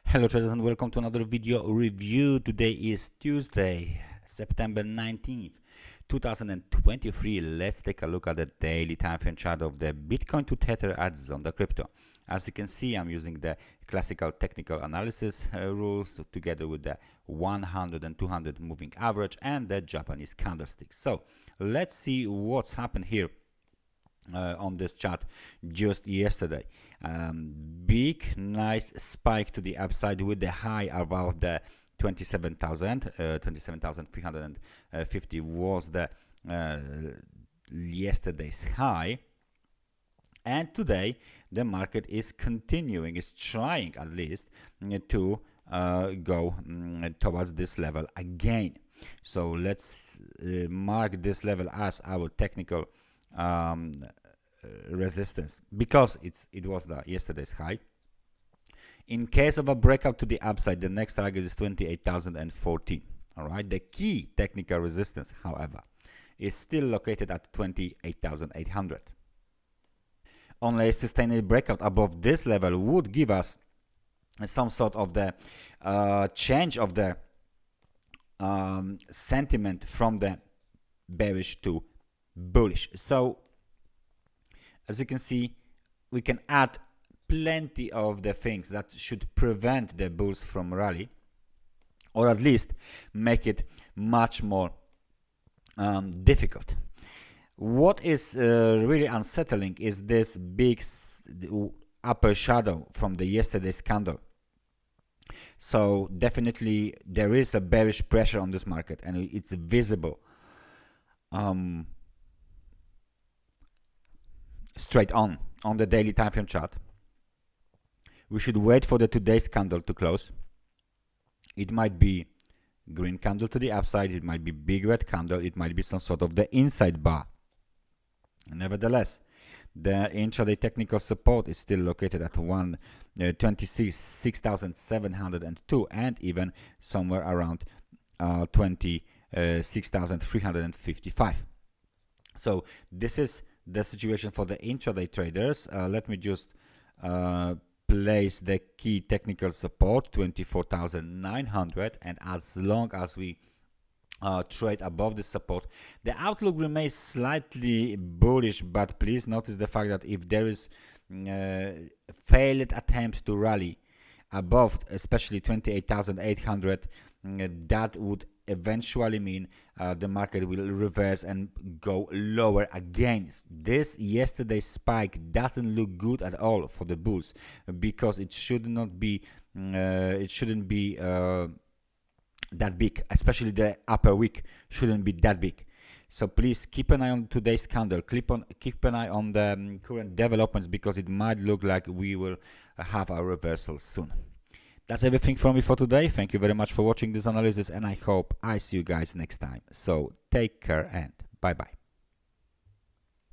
Hello traders and welcome to another video review. Today is Tuesday, September 19th, 2023. Let's take a look at the daily time frame chart of the Bitcoin to Tether at Zondacrypto. As you can see, I'm using the classical technical analysis rules together with the 100 and 200 moving average and the Japanese candlesticks. So let's see what's happened here on this chart just yesterday. Big nice spike to the upside with the high above the 27,350 was the yesterday's high, and today the market is continuing, is trying at least to go towards this level again. So let's mark this level as our technical resistance, because it was the yesterday's high. In case of a breakout to the upside, the next target is 28,014. All right, the key technical resistance, however, is still located at 28,800. Only a sustained breakout above this level would give us some sort of the change of the sentiment from the bearish to bullish. So as you can see, we can add plenty of the things that should prevent the bulls from rally, or at least make it much more difficult. What is really unsettling is this big upper shadow from the yesterday's candle. So definitely there is a bearish pressure on this market, and it's visible straight on the daily time frame chart. We should wait for the today's candle to close. It might be green candle to the upside, it might be big red candle, it might be some sort of the inside bar. Nevertheless, the intraday technical support is still located at 26,702 and even somewhere around 26,355. So this is the situation for the intraday traders. Let me just place the key technical support 24,900, and as long as we trade above the support, the outlook remains slightly bullish. But please notice the fact that if there is failed attempt to rally above, especially 28,800, that would eventually mean the market will reverse and go lower again. This yesterday's spike doesn't look good at all for the bulls, because it should not be it shouldn't be that big, especially the upper wick shouldn't be that big. So please keep an eye on today's candle, keep an eye on the current developments, because it might look like we will have a reversal soon. That's everything from me for today. Thank you very much for watching this analysis, and I hope I see you guys next time. So take care and bye bye.